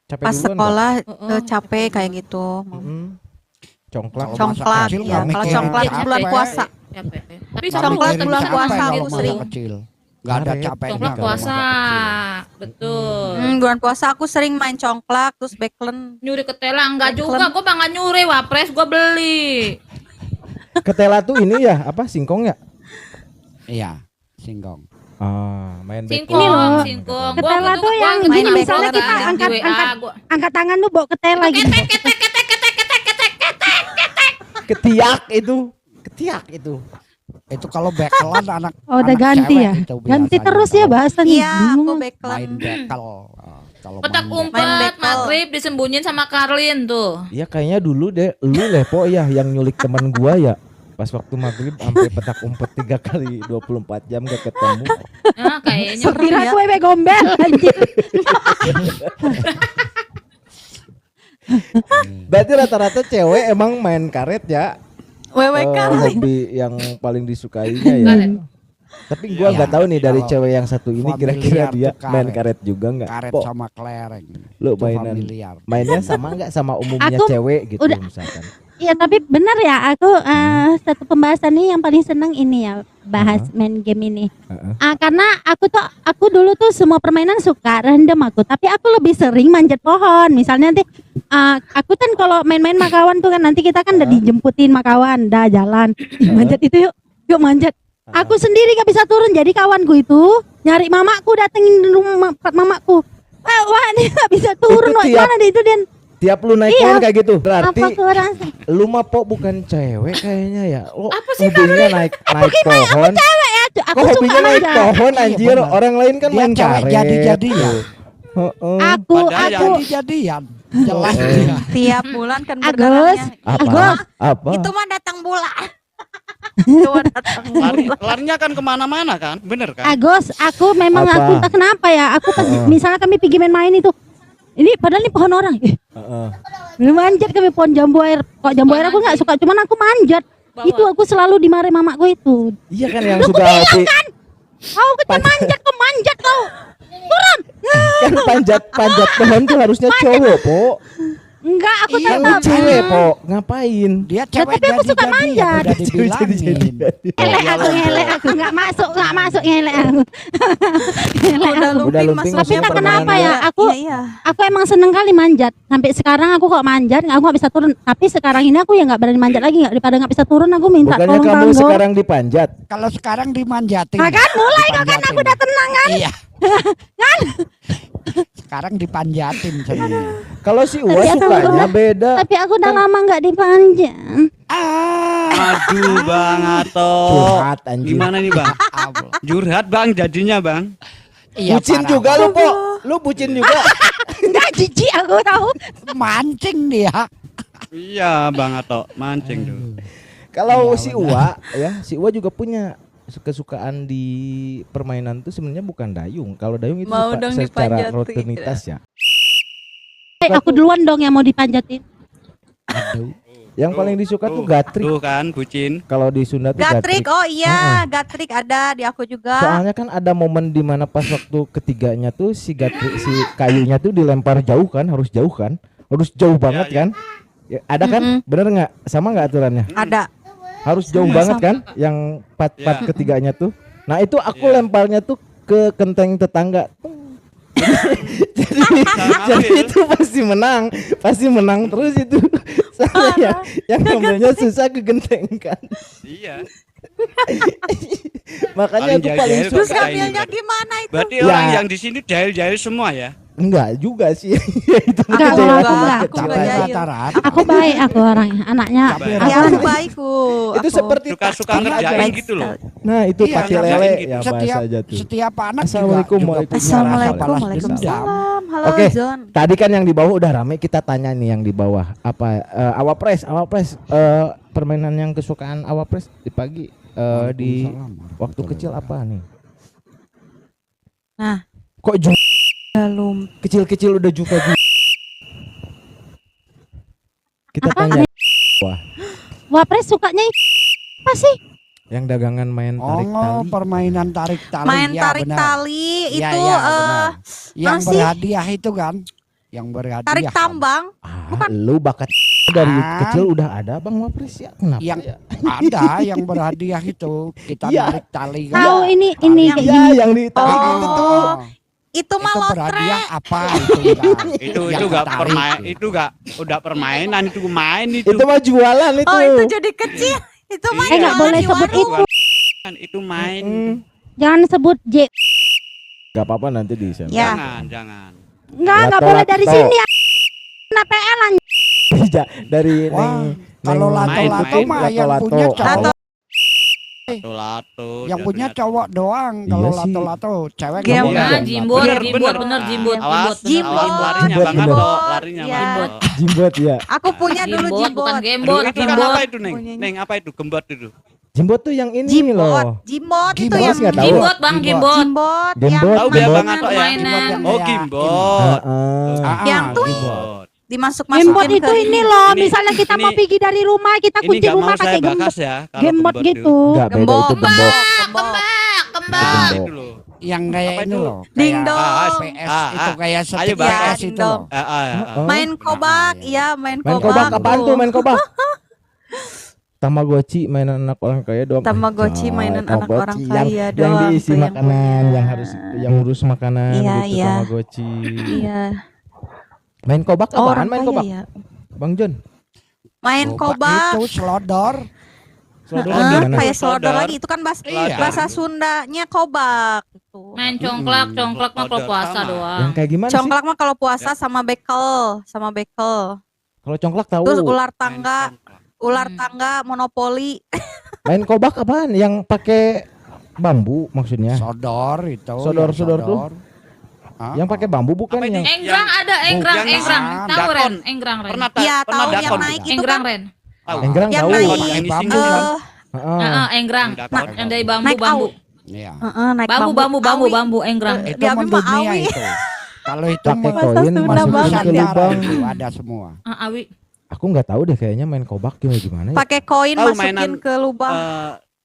Capek Pas duluan sekolah Heeh. capek kayak gitu. Congklak. Kalau Congklak, masa kecil ya. nggak Kalau mikirin congklak capek. bulan puasa. Capek. Tapi Nggak satu Congklak mikirin bulan capek puasa kalau aku masa sering. kecil. Nggak ada Karet. capeknya congklak kalau puasa. masa kecil. Betul. Bulan puasa aku sering main congklak terus backlen. Nyuri ketela enggak juga, gua mah enggak nyuri, wapres gua beli. Ketela tuh ini ya apa singkong ya? Iya, singkong. Ah, main Singkong, Ini loh, singkong. ketela gitu, tuh yang gini, gini, misalnya kan, kita di angkat- WA, angkat- gua. Angkat tangan lu bawa ketela gitu. Ketiak itu. Ketiak itu. Itu kalau bekelan anak Oh, udah anak ganti cewek ya. itu Ganti biasanya terus ya kalau bahasanya. Iya, aku Bingung. backlen. main bekel. Kalau Petak main bekel. umpet, bekel. maghrib disembunyiin sama Karlin tuh. Iya kayaknya dulu deh lu Lepo ya yang nyulik teman gua ya. Pas waktu maghrib sampai petak umpet 3 kali 24 jam gak ketemu. Nah, kayaknya Kira ya. aku wewe gombel anjir. Berarti rata-rata cewek emang main karet ya. WWK. Hobi yang paling disukainya ya. Karet. Tapi gua Iya. nggak tahu nih dari Kalau cewek yang satu ini familiar kira-kira dia tuh main karet. karet juga nggak? Karet Po, sama kelereng. lu Itu mainan familiar. mainnya sama nggak sama umumnya Aku cewek gitu udah- misalkan? Iya tapi benar ya aku satu pembahasan nih yang paling seneng ini ya bahas main game ini. Heeh. Karena aku dulu tuh semua permainan suka random aku, tapi aku lebih sering manjat pohon. Misalnya nanti aku kan kalau main-main sama kawan tuh kan nanti kita kan udah dijemputin sama kawan, dah jalan manjat itu yuk manjat. Aku sendiri gak bisa turun, jadi kawanku itu nyari mamaku, datengin rumah mamaku. Wah ini gak bisa turun, Itu wah tiap- gimana deh itu Dan? Tiap lu naik Iya. pohon kayak gitu. Berarti Apa kurang? lu mah Po bukan cewek kayaknya ya. Lo Apa sih, hobinya naik pohon. Cewek ya, aku Kok suka hobinya naik manjat. pohon Iya, anjir? benar. Orang lain kan Dia main cewek karet. jadi-jadian. Heeh. Aku Jadi-jadian. Jelas dia. Tiap bulan kan Agus, berdarahnya. Apa? Apa? Itu mah datang bulan. Itu mah datang bulan. Larinya kan kemana-mana kan, bener kan? Agus, aku memang Apa? aku entah kenapa ya. Aku pas misalnya kami pergi main-main itu. Ini padahal ini pohon orang. Heeh. Manjat kami pohon jambu air. Kok jambu air aku nggak suka, cuman aku manjat. Bawa. Itu aku selalu dimarahi mamaku itu. Iya kan yang suka hobi Kau kecil manjat, kau manjat kau. Turun. kan panjat pohon tuh harusnya cowok, Po. Enggak, aku Kan lu tetap. cewek, Po. Ngapain? Dia cewek tapi aku suka jadi-jadian, manjat. udah dibilangin. Ngelek aku nggak masuk ngelek aku. Ngelek Udah aku. Udah lumping lumping masuknya Tapi entah permainan kenapa dia. ya, aku Iya. aku emang seneng kali manjat. Sampai sekarang aku kok manjat, aku nggak bisa turun. Tapi sekarang ini aku ya nggak berani manjat lagi. Daripada nggak bisa turun, aku minta Bukannya tolong kamu tangga. sekarang dipanjat? Kalau sekarang dimanjatin. Nah, kan mulai kan aku Dipanjatin. udah tenang kan. Iya. Sekarang dipanjatin sebenarnya. Kalau si Uwa Tapi aku sukanya udah- beda. Tapi aku udah lama nggak dipanjat. Aduh Bang Ato. Curhat anjing. Gimana nih Bang? Allah. Curhat Bang jadinya Bang. Iya, Bucin parah. juga lu, Po. Lu bucin juga. Enggak jijik aku tahu. Mancing dia. Iya Bang Ato, mancing tuh. Kalau Iya, si benar. Uwa ya, si Uwa juga punya kesukaan di permainan tuh sebenarnya bukan dayung. Kalau dayung itu Mau dong secara dipanjatin. rutinitas ya. Aku duluan dong yang mau dipanjatin. Yang paling disuka tuh gatrik. Tuh kan bucin. Kalau di Sunda tuh Gatrik, gatrik. oh iya, gatrik ada di aku juga. Soalnya kan ada momen di mana pas waktu ketiganya tuh si gatrik si kayunya tuh dilempar jauh kan, harus jauh kan, harus jauh banget Iya. kan. Ya, ada kan? Bener nggak? Sama nggak aturannya? Ada. Harus jauh banget kan? Yang part ketiganya tuh. Nah itu aku lemparnya tuh ke kenteng tetangga. jadi itu pasti menang terus itu. Soalnya yang ngambilnya susah ke genteng kan. Iya. Makanya aku paling Terus suka. ngambilnya gimana itu? Berarti Ya. orang yang di sini jahil-jahil semua ya? Enggak juga sih. Itu Enggak, kecil, enggak, aku enggak. kecil Aku aja. enggak Rata-rata. Aku baik aku orangnya, anaknya. Tapi Ya Aku aku baik ku. Itu Aku. seperti Suka-suka takdir aja. ngerjain Baik gitu loh. sekali. Nah itu Iya, pakai ngerjain lele gitu. ya bahasa aja tuh. Setiap anak Assalamualaikum, juga waalaikumsalam. punya rasa Assalamualaikum, balas waalaikumsalam. dendam. Halo Oke. John. Tadi kan yang di bawah udah rame, kita tanya nih yang di bawah apa Awapres permainan yang kesukaan Awapres di pagi di Waalaikumsalam. waktu kecil apa nih? Nah. Kok Belum. kecil-kecil udah juga. Kita tanya Wapres sukanya apa sih? yang dagangan main tarik Oh, tali. permainan tarik tali. Main ya, tarik benar. tali Iya, itu iya, benar. Yang apa sih? berhadiah itu kan? Yang berhadiah. tarik kan? tambang. Lu bakat dari Ah. kecil udah ada Bang Wapres ya? Kenapa Yang ya? ada yang berhadiah itu kita Iya. tarik tali kan. Tahu ini yang- kayak Iya, gini. yang di tarik Oh. itu tuh. Itu mah Itu lotre. berhadiah apa itu kan? Itu Yang enggak ketarik. permain, itu enggak udah permainan itu main itu. Itu mah jualan itu. Oh, itu jadi kecil. Itu mah Iya, nggak jualan boleh di sebut warung. itu. Itu main. Mm. Jangan sebut J. Gak apa-apa nanti di sana. Ya. Jangan. Enggak Lato, boleh dari lato. sini ya. Kena PL anjing. Dari Wah, Neng kalau Neng- lato-lato main, mah lato-lato. yang punya cowok. Lato-lato. Yang punya cowok doang. Iya Kalau sih. lato-lato cewek Game. nggak boleh. Iya. Jimbot, Bener, jimbot, bener. bener jimbot, Awas, jimbot, awas larinya Jimbot, banget jimbot. toh, larinya Iya. banget. Jimbot ya. Aku punya dulu Jimbot, bukan jimbot. gembot, Aduh, itu kan jimbot. apa itu, Neng? Punyanya. Neng, apa itu? Gembot itu. Jimbot tuh yang ini Jimbot, loh. jimbot itu Jimbot yang nggak tahu. Jimbot, Bang, jimbot. jimbot Jimbot, yang Tahu biar Gimbot. banget toh ya. Permainan. Oh, gimbot. Heeh. Yang tuh Gimbot. dimasuk-masukin Gembot ke itu ini loh, Ini- misalnya kita ini- mau pergi dari rumah, kita Ini kunci nggak mau rumah saya pakai gembot. bakas ya. kalau Gembot gembot gitu. Enggak beda gembok. itu gembok. Gembok. Kembang. Itu loh. Yang kayak Apa ini itu? loh. Ding kayak dong. PS Ah, itu ah. kayak Ayo, stick Bang. PS Ding itu dong. loh. Main kobak, Nah, iya main Main kobak. kobak apaan tuh main kobak? Iya. Tamagotchi mainan anak orang kaya doang. Tamagotchi mainan anak Tamagotchi orang yang- kaya Yang doang diisi tuh yang makanan, punya. yang harus yang urus makanan Iya, gitu iya. Tamagotchi. Iya. Main kobak Oh, apaan orang main kaya kobak? ya. Bang John. Main Kobak kobak. itu selodor. Selodor Heeh, gimana? kayak selodor Selodor. lagi itu kan Iya. bahasa Sundanya kobak gitu. Main congklak, congklak mah kalau Odor puasa sama. doang. Yang kayak gimana sih? Congklak mah kalau puasa sama bekel. Kalau congklak tahu. Terus ular Main tangga, congklak. ular tangga, monopoli. Main kobak apaan? Yang pakai bambu maksudnya? Sodor itu. Sodor-sodor yang tuh? Ah, Yang pakai bambu bukan Apa ini? yang Enggrang ada, enggrang, yang- enggrang. Tahu dakon. Ren, enggrang Ren. Pernah Iya, pernah tahu yang dakon naik juga. itu Enggrang kan. Ren. Tahu. enggrang Yang tahu. naik. Yang bambu Isi- kan. Heeh. Heeh, enggrang. Yang dakon. Yang dari bambu, Naik bambu. Iya. Naik Bambu, awi. bambu, enggrang. Itu Dia mah mendunia awi. itu. Kalau itu Pakai mah koin Sunda masukin banget. ke lubang. itu ada semua. Awi. Aku nggak tahu deh kayaknya main kobak gimana ya. Pakai koin Tahu masukin mainan, ke lubang.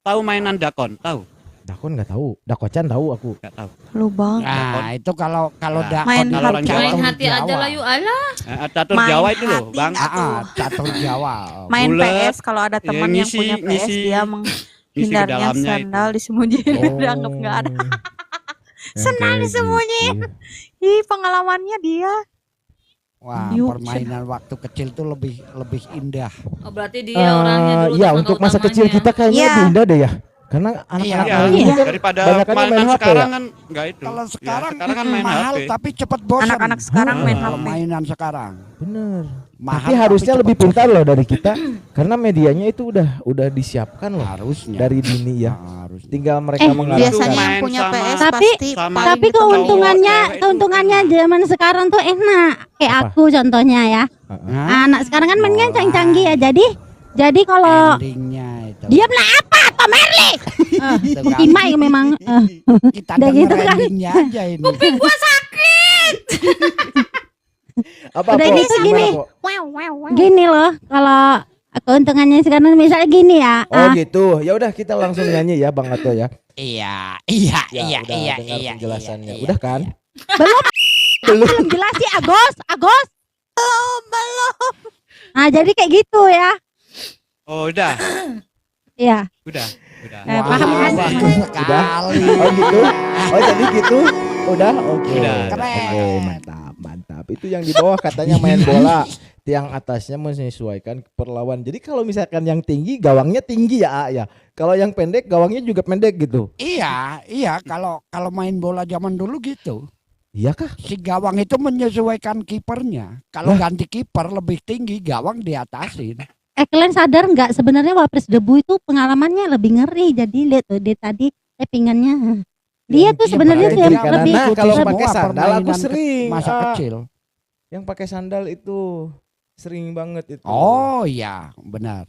Tahu mainan dakon? Tahu? Dakon nggak tahu. Dakocan tahu aku. Enggak tahu. Lubang. Nah, itu kalau Nah, dakon main itu kalau orang catur Main hati aja Jawa. lah yuk, alah. Catur Main Jawa itu loh, hati Bang. nggak tuh? Catur Jawa. Main bulet, PS kalau ada teman yang ngisi- punya PS ngisi- dia Isi ke menghindarnya dalamnya sandal itu. disembunyiin dianggap nggak ada. Yang Senang kayak disembunyiin. gitu. Ih, pengalamannya dia. Wah, Yuk, permainan waktu kecil tuh lebih indah. Oh, berarti dia orangnya dulu Ya tersangka untuk masa utamanya. kecil kita kayaknya Iya. lebih indah deh ya. Karena anak-anak Iya. hari ini Iya. kan Daripada banyakan main mainan HP sekarang ya. kan enggak itu. Kalau Ya, sekarang, kan main mahal HP. tapi cepet bosan. Anak-anak sekarang main HP. Permainan sekarang. Bener. Mahal Tapi harusnya cepet lebih bosan. pintar loh dari kita. Karena medianya itu udah disiapkan loh Harusnya. dari dini ya. Harusnya. Tinggal mereka mengarahkan. Biasanya yang main punya sama- PS Tapi- pasti sama- paling Tapi depan. keuntungannya cewek itu keuntungannya enak. zaman sekarang tuh enak. Kayak Apa? aku contohnya ya. Heeh. Hah? Anak sekarang kan mainnya Bola. canggih ya. Jadi kalau Endingnya itu. diamlah apa Tom Merli? Itu kan. Imai memang. Kita Udah denger gitu kan. endingnya aja ini. Apa Udah Po? gitu Gimana, gini. Po? Gini loh kalau keuntungannya sekarang misalnya gini ya. Oh gitu. Ya udah kita langsung nyanyi ya Bang Ato ya. Iya, Ya, udah dengar penjelasannya. Udah kan? Belum jelas sih Agos. Nah, jadi kayak gitu ya. Oh, udah. Iya. Udah. Paham kan? Bagus sekali. Oh gitu. Oh jadi gitu. Udah. Oke. Udah. Oke, mantap. Itu yang di bawah katanya main bola. Tiang atasnya menyesuaikan perlawan. Jadi kalau misalkan yang tinggi gawangnya tinggi ya, A, ya. Kalau yang pendek gawangnya juga pendek gitu. Iya, kalau main bola zaman dulu gitu. Iya kah? Si gawang itu menyesuaikan kipernya. Kalau ganti kiper lebih tinggi, gawang diatasin. Kalian sadar nggak sebenarnya Wapres Debu itu pengalamannya lebih ngeri. Jadi lihat tuh dia tadi tappingannya. Dia tuh Iya, sebenarnya makanya tuh yang dia lebih Nah, kalau semua pakai sandal aku permainan sering. masa Ah, kecil. Yang pakai sandal itu sering banget itu. Oh iya, benar.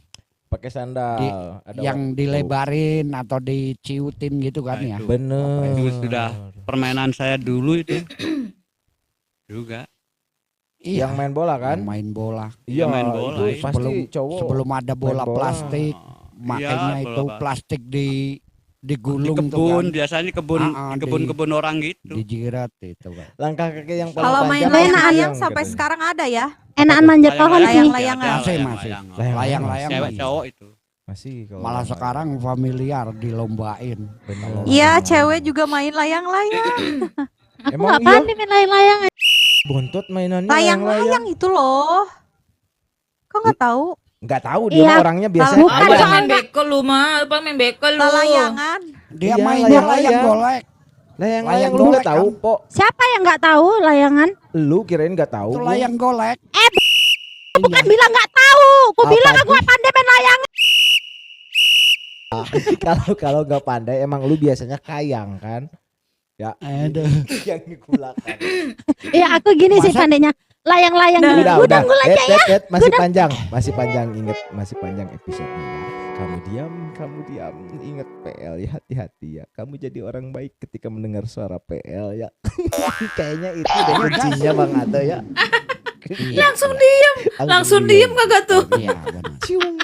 Pakai sandal. Ada Yang waktu. dilebarin atau diciutin gitu kan Nah, ya. itu. Bener. Itu sudah permainan saya dulu itu. Juga. Yang main bola kan? Yang main bola. Iya, main bola, itu iya. pasti cowok. Sebelum ada bola bola. plastik, makanya Iya, itu bola. plastik Di digulung tuh kebun, kan. biasanya kebun di- kebun-kebun orang gitu. Dijirat itu kan. Langkah kaki yang paling Kalau panjang main layang-layang yang layang-layang katanya. sampai sekarang ada ya. enakan manjat pohon sih. Layang-layangan. Masih. Layang-layang. Layang-layang Cewek masih. cowok itu. Masih kalau Malah layang-layang. sekarang familiar dilombain. Bener. Iya, cewek juga main layang-layang. Aku Emang nggak iya? pandai main layang-layang. Bontot mainannya Layang-layang itu loh. Kok nggak tahu? Enggak tahu dia Iya. mah orangnya biasa Bukan Apa aja. main bekel lu mah? Apa main bekel lu? Layangan. Dia Iya, main layang-layang. layang golek. Layang-layang Layang lu enggak golek tahu, kan? Pok. Siapa yang nggak tahu layangan? Lu kirain enggak tahu. Itu lu. layang golek. Bukan bilang nggak tahu. Aku Apa bilang tuh? aku nggak pandai main layang. Kalau enggak pandai emang lu biasanya kayang kan? Ya. Aduh. Yang digunakan. Ya aku gini sih Masa- pandainya. Layang-layang Udah, gini. Udah. Gudang aja ya. Bet, masih panjang. Masih panjang, inget masih panjang episodenya. Kamu diam, ingat PL ya, hati-hati ya. Kamu jadi orang baik ketika mendengar suara PL ya. Kayaknya itu deh kuncinya Bang Ato ya. Langsung diem kagak tuh. Iya benar. Cium.